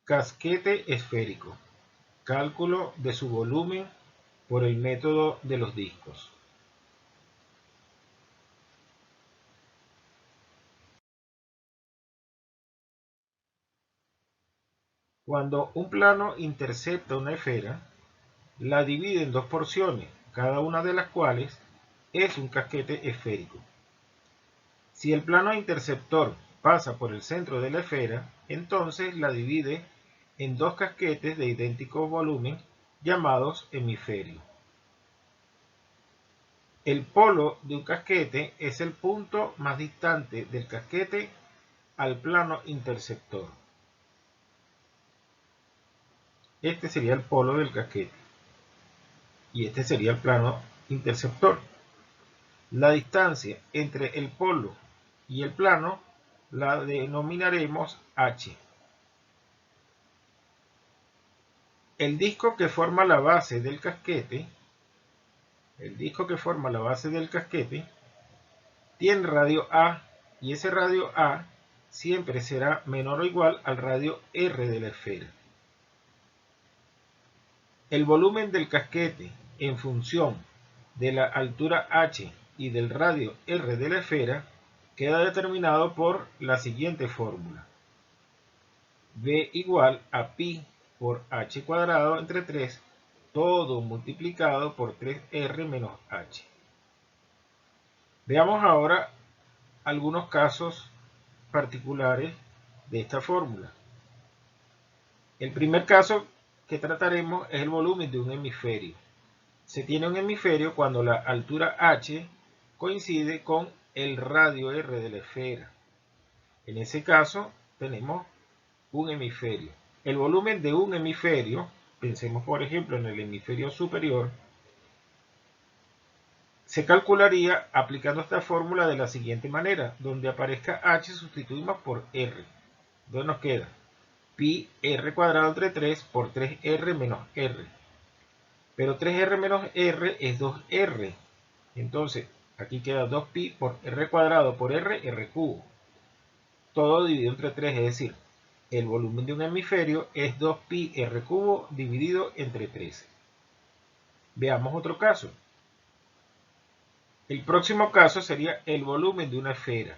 Casquete esférico. Cálculo de su volumen por el método de los discos. Cuando un plano intercepta una esfera, la divide en dos porciones, cada una de las cuales es un casquete esférico. Si el plano interceptor pasa por el centro de la esfera, entonces la divide en dos casquetes de idéntico volumen llamados hemisferios. El polo de un casquete es el punto más distante del casquete al plano interceptor. Este sería el polo del casquete y este sería el plano interceptor. La distancia entre el polo y el plano la denominaremos h. El disco que forma la base del casquete, tiene radio A y ese radio A siempre será menor o igual al radio R de la esfera. El volumen del casquete en función de la altura h y del radio R de la esfera queda determinado por la siguiente fórmula. V igual a pi por h cuadrado entre 3, todo multiplicado por 3r menos h. Veamos ahora algunos casos particulares de esta fórmula. El primer caso que trataremos es el volumen de un hemisferio. Se tiene un hemisferio cuando la altura h coincide con el radio r de la esfera. En ese caso tenemos un hemisferio. El volumen de un hemisferio, pensemos por ejemplo en el hemisferio superior, se calcularía aplicando esta fórmula de la siguiente manera, donde aparezca h sustituimos por r. Entonces nos queda pi r cuadrado entre 3 por 3r menos r. Pero 3r menos r es 2r. Entonces aquí queda 2pi por r cuadrado por r cubo. Todo dividido entre 3, es decir, el volumen de un hemisferio es 2pi r cubo dividido entre 3. Veamos otro caso. El próximo caso sería el volumen de una esfera.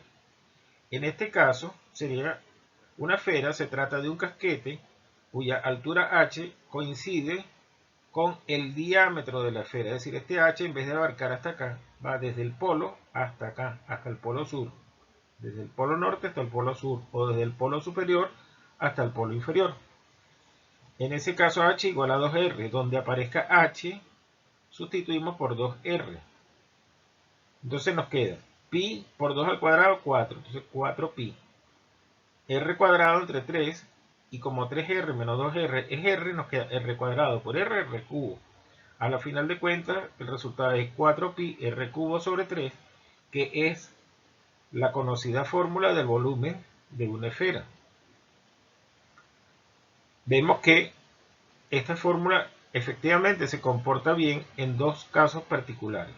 En este caso sería una esfera, se trata de un casquete cuya altura h coincide con el diámetro de la esfera. Es decir, este h en vez de abarcar hasta acá, va desde el polo hasta acá, hasta el polo sur. Desde el polo norte hasta el polo sur, o desde el polo superior hasta el polo inferior. En ese caso h igual a 2r, donde aparezca h, sustituimos por 2r. Entonces nos queda pi por 2 al cuadrado, 4. Entonces 4pi. R cuadrado entre 3, y como 3r menos 2r es r, nos queda r cuadrado por r cubo. A la final de cuentas, el resultado es 4pi r cubo sobre 3, que es la conocida fórmula del volumen de una esfera. Vemos que esta fórmula efectivamente se comporta bien en dos casos particulares.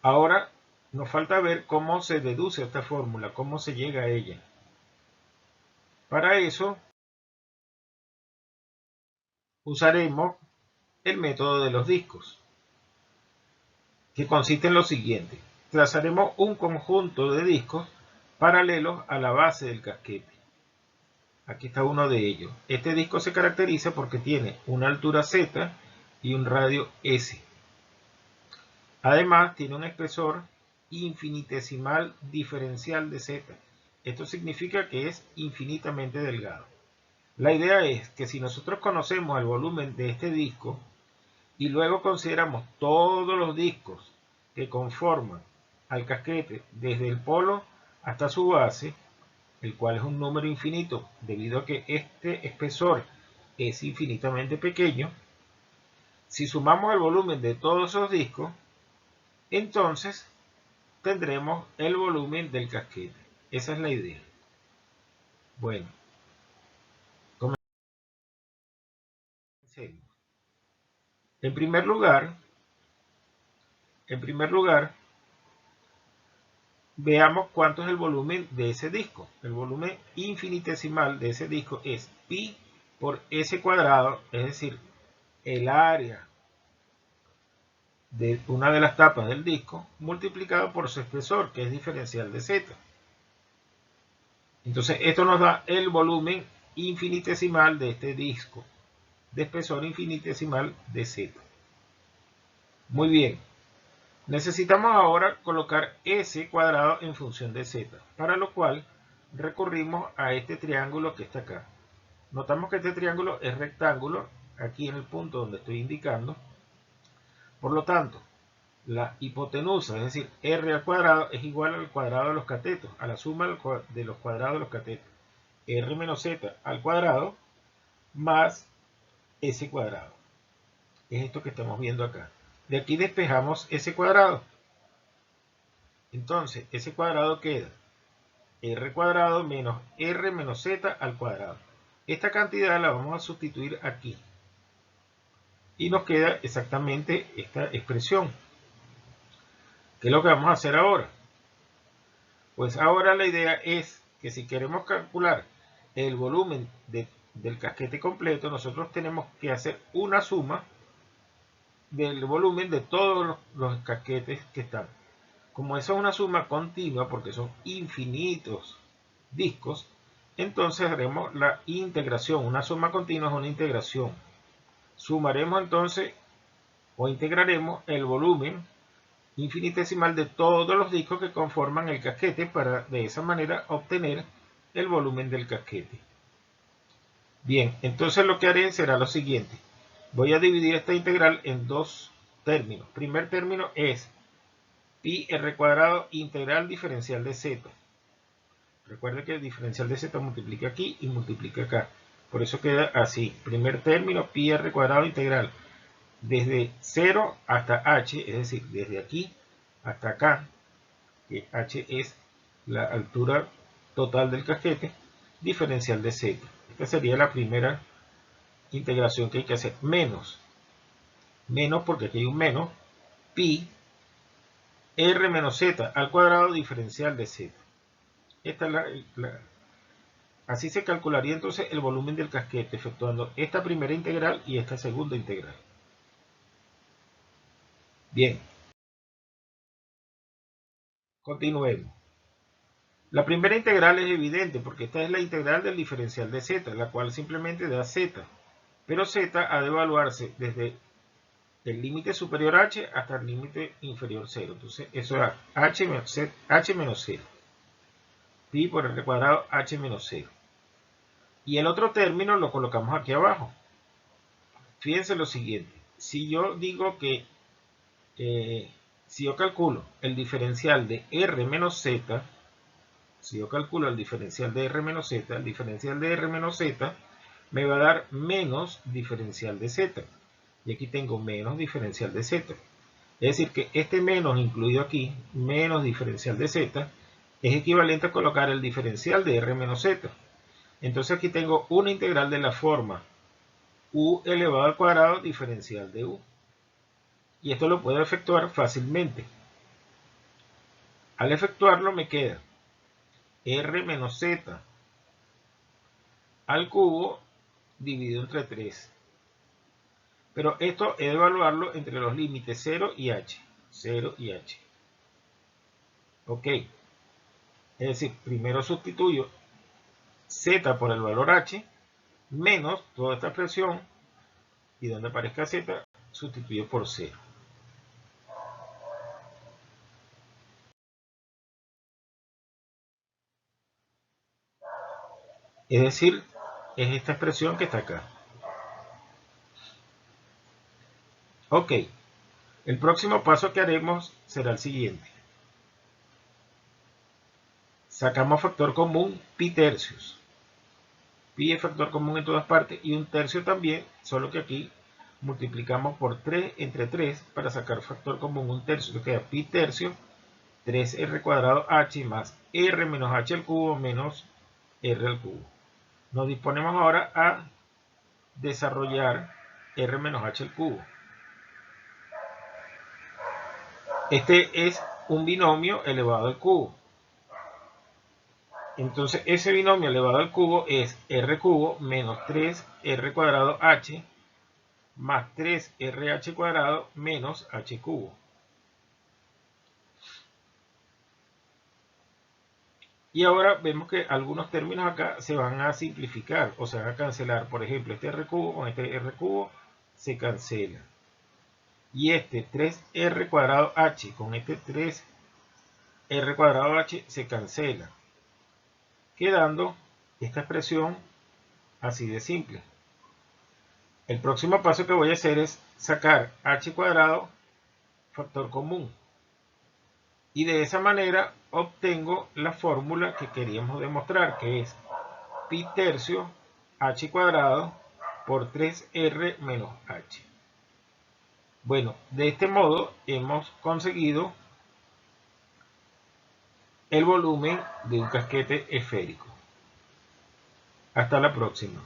Ahora nos falta ver cómo se deduce esta fórmula, cómo se llega a ella. Para eso usaremos el método de los discos, que consiste en lo siguiente. Trazaremos un conjunto de discos paralelos a la base del casquete. Aquí está uno de ellos. Este disco se caracteriza porque tiene una altura z y un radio s. Además, tiene un espesor infinitesimal diferencial de z. Esto significa que es infinitamente delgado. La idea es que si nosotros conocemos el volumen de este disco y luego consideramos todos los discos que conforman al casquete desde el polo hasta su base, el cual es un número infinito debido a que este espesor es infinitamente pequeño, si sumamos el volumen de todos esos discos, entonces tendremos el volumen del casquete. Esa es la idea. Bueno, comencemos. En primer lugar, veamos cuánto es el volumen de ese disco. El volumen infinitesimal de ese disco es pi por s cuadrado, es decir, el área de una de las tapas del disco multiplicado por su espesor, que es diferencial de z. Entonces esto nos da el volumen infinitesimal de este disco de espesor infinitesimal de z. Muy bien. Necesitamos ahora colocar s cuadrado en función de z, para lo cual recurrimos a este triángulo que está acá. Notamos que este triángulo es rectángulo, aquí en el punto donde estoy indicando. Por lo tanto, la hipotenusa, es decir, r al cuadrado, es igual al cuadrado de los catetos, a la suma de los cuadrados de los catetos. R menos z al cuadrado más s cuadrado. Es esto que estamos viendo acá. De aquí despejamos s cuadrado. Entonces, ese cuadrado queda r cuadrado menos r menos z al cuadrado. Esta cantidad la vamos a sustituir aquí. Y nos queda exactamente esta expresión. ¿Qué es lo que vamos a hacer ahora? Pues ahora la idea es que si queremos calcular el volumen del casquete completo, nosotros tenemos que hacer una suma del volumen de todos los casquetes que están. Como eso es una suma continua, porque son infinitos discos, entonces haremos la integración. Una suma continua es una integración. Sumaremos entonces o integraremos el volumen infinitesimal de todos los discos que conforman el casquete para de esa manera obtener el volumen del casquete. Bien, entonces lo que haré será lo siguiente. Voy a dividir esta integral en dos términos. Primer término es pi r cuadrado integral diferencial de z. Recuerden que el diferencial de z multiplica aquí y multiplica acá. Por eso queda así. Primer término, pi r cuadrado integral desde 0 hasta h, es decir, desde aquí hasta acá, que h es la altura total del casquete, diferencial de z. Esta sería la primera integración que hay que hacer. Menos porque aquí hay un menos, pi r menos z al cuadrado diferencial de z. Esta es así se calcularía entonces el volumen del casquete, efectuando esta primera integral y esta segunda integral. Bien. Continuemos. La primera integral es evidente porque esta es la integral del diferencial de z, la cual simplemente da z. Pero z ha de evaluarse desde el límite superior h hasta el límite inferior 0. Entonces eso da h menos 0. Pi por r cuadrado h menos 0. Y el otro término lo colocamos aquí abajo. Fíjense lo siguiente. Si yo digo que, si yo calculo el diferencial de r menos z, si yo calculo el diferencial de r menos z, el diferencial de r menos z me va a dar menos diferencial de z. Y aquí tengo menos diferencial de z. Es decir que este menos incluido aquí, menos diferencial de z, es equivalente a colocar el diferencial de r menos z. Entonces aquí tengo una integral de la forma u elevado al cuadrado diferencial de u. Y esto lo puedo efectuar fácilmente. Al efectuarlo me queda r menos z al cubo dividido entre 3. Pero esto he de evaluarlo entre los límites 0 y h. 0 y h. Ok. Es decir, primero sustituyo z por el valor h menos toda esta expresión y donde aparezca z sustituyo por 0. Es decir, es esta expresión que está acá. Ok. El próximo paso que haremos será el siguiente. Sacamos factor común pi tercios. Pi es factor común en todas partes y un tercio también, solo que aquí multiplicamos por 3 entre 3 para sacar factor común un tercio. Esto queda pi tercio 3r cuadrado h más r menos h al cubo menos r al cubo. Nos disponemos ahora a desarrollar r menos h al cubo. Este es un binomio elevado al cubo. Entonces ese binomio elevado al cubo es r cubo menos 3r cuadrado h más 3rh cuadrado menos h cubo. Y ahora vemos que algunos términos acá se van a simplificar o se van a cancelar. Por ejemplo, este r cubo con este r cubo se cancela. Y este 3r cuadrado h con este 3r cuadrado h se cancela, quedando esta expresión así de simple. El próximo paso que voy a hacer es sacar h cuadrado factor común. Y de esa manera obtengo la fórmula que queríamos demostrar, que es pi tercio h cuadrado por 3r menos h. Bueno, de este modo hemos conseguido el volumen de un casquete esférico. Hasta la próxima.